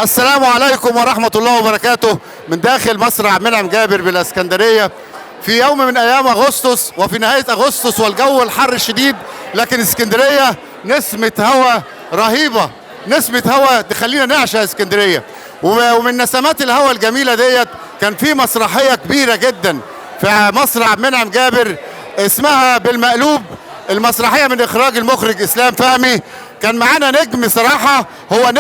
السلام عليكم ورحمة الله وبركاته من داخل مسرح منعم جابر بالاسكندرية في يوم من أيام أغسطس وفي نهاية أغسطس والجو الحر الشديد، لكن اسكندرية نسمة هواء رهيبة، نسمة هواء تخلينا نعشق اسكندرية. ومن نسمات الهواء الجميلة ديت كان في مسرحية كبيرة جدا في مسرح منعم جابر اسمها بالمقلوب. المسرحية من إخراج المخرج إسلام فهمي. كان معانا نجم صراحة، هو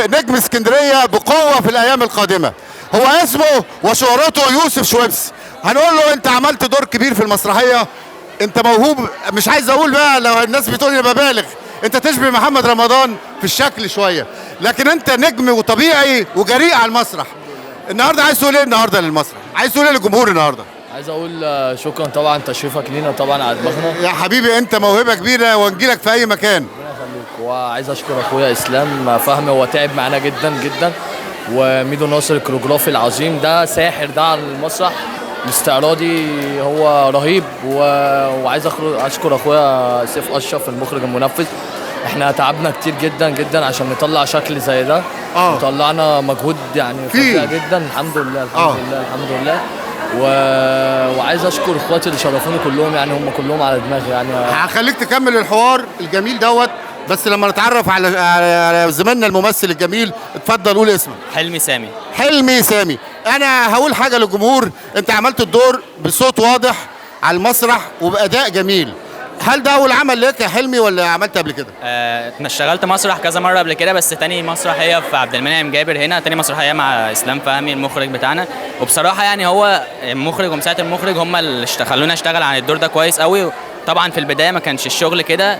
نجم اسكندرية بقوة في الأيام القادمة، هو اسمه وشهرته يوسف شويبس. هنقول له أنت عملت دور كبير في المسرحية، أنت موهوب. مش عايز أقول بقى لو الناس بتقول لي ببالغ، أنت تشبه محمد رمضان في الشكل شوية، لكن أنت نجم وطبيعي وجريء على المسرح. النهارده عايز تقول إيه النهارده للمسرح؟ عايز تقول إيه للجمهور النهارده؟ عايز اقول شكرا طبعا تشريفك لينا طبعا على دماغنا يا حبيبي، انت موهبه كبيره ونجيلك في اي مكان. ربنا يخليك. وعايز اشكر اخويا اسلام فهمي، هو تعب معانا جدا جدا، وميدو ناصر الكوريوجرافي العظيم ده ساحر ده على المسرح الاستعراضي، هو رهيب. وعايز اشكر اخويا سيف اشرف المخرج المنفذ. احنا تعبنا كتير جدا جدا عشان نطلع شكل زي ده، وطلعنا مجهود يعني فظيع جدا. الحمد لله الحمد لله الحمد لله. وعايز اشكر اخواتي اللي شرفوني كلهم، يعني هم كلهم على دماغي. يعني هخليك تكمل الحوار الجميل دوت، بس لما نتعرف على زميلنا الممثل الجميل. اتفضل قول اسمك. حلمي سامي. حلمي سامي. انا هقول حاجه للجمهور، انت عملت الدور بصوت واضح على المسرح وباداء جميل. هل ده اول عمل لك يا حلمي ولا عملت قبل كده؟ انا اشتغلت مسرح كذا مره قبل كده، بس تاني مسرحيه في عبد المنعم جابر هنا، تاني مسرحيه مع اسلام فهمي المخرج بتاعنا. وبصراحه يعني هو المخرج ومساعد المخرج هم اللي خلونا اشتغل عن الدور ده كويس قوي. طبعا في البدايه ما كانش الشغل كده،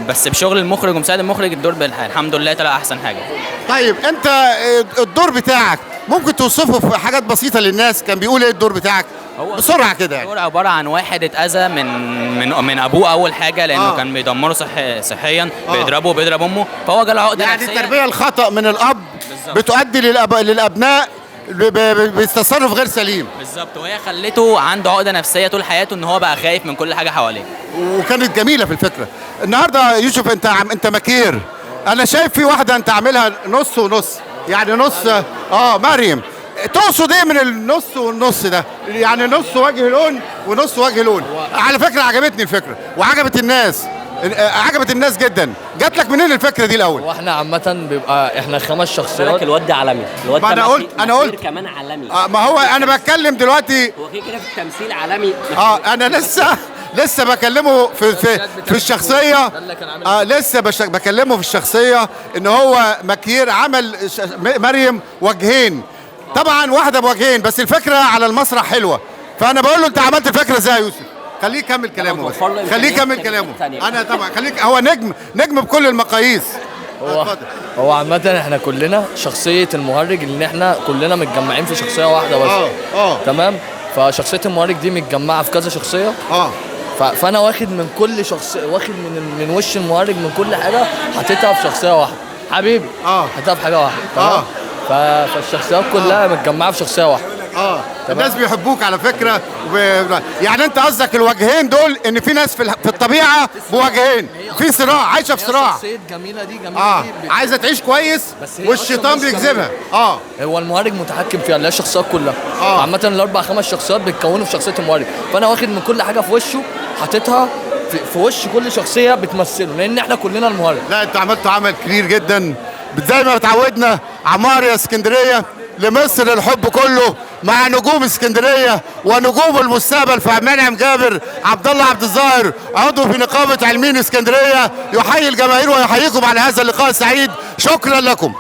بس بشغل المخرج ومساعد المخرج الدور الحمد لله طلع احسن حاجه. طيب انت الدور بتاعك ممكن توصفه في حاجات بسيطه للناس؟ كان بيقول ايه الدور بتاعك بسرعه كده؟ يعني الدور عباره عن واحد اتاذى من ابوه اول حاجه، لانه كان بيدمره صحيا، بيضربه وبيضرب امه، فهو جاله عقده يعني نفسيه. التربيه الخطا من الاب بتؤدي للابناء بتصرف غير سليم. بالظبط، وهي خلته عنده عقده نفسيه طول حياته، ان هو بقى خايف من كل حاجه حواليه. وكانت جميله في الفكره. النهارده يوسف انت مكير، انا شايف في واحده انت عاملها نص ونص، يعني نص مريم. تقصد ايه من النص والنص ده؟ يعني نص وجه لون ونص وجه لون. على فكره عجبتني الفكره وعجبت الناس، عجبت الناس جدا. جات لك منين الفكره دي الاول؟ واحنا عامه بيبقى احنا 5 شخصيات. الواد ده عالمي، الواد ما ده انا قلت كمان عالمي. ما هو انا بتكلم دلوقتي، هو كده كده في التمثيل عالمي. انا لسه بكلمه في الشخصيه. لسه بكلمه في الشخصيه ان هو مكير. عمل مريم وجهين، طبعا واحده بوجهين، بس الفكره على المسرح حلوه. فانا بقول له انت عملت الفكره ازاي يا يوسف؟ خليه يكمل كلامه بس. خليه يكمل كلامه. انا طبعا خليك، هو نجم بكل المقاييس. هو عامة احنا كلنا شخصية المهرج، اللي احنا كلنا متجمعين في شخصية واحدة بس. تمام. فشخصية المهرج دي متجمعة في كذا شخصية. فانا واخد من كل شخصية، واخد من وش المهرج من كل حاجة، حطيتها في شخصية واحدة حبيبي. حطيتها في حاجة واحدة. تمام. فالشخصيات كلها متجمعة في شخصية واحدة. الناس بيحبوك على فكره. يعني انت قصدك الوجهين دول ان في ناس في الطبيعه بوجهين، في صراع، عايشه في صراع. الشخصية جميلة دي جميلة دي عايزه تعيش كويس والشيطان بيجذبها. هو المهرج متحكم فيها، اللي هي الشخصيات كلها. عامة الاربع 5 شخصيات بيتكونوا في شخصية المهرج، فانا واخد من كل حاجة في وشه، حاططها في وش كل شخصية بتمثله، لان احنا كلنا المهرج. لا انت عملت عمل كبير جدا زي ما اتعودنا. عمار يا اسكندريه، لمصر الحب كله، مع نجوم اسكندريه ونجوم المستقبل في منعم جابر. عبد الله عبد الظاهر عضو في نقابه علمين اسكندريه يحيي الجماهير ويحييكم على هذا اللقاء السعيد. شكرا لكم.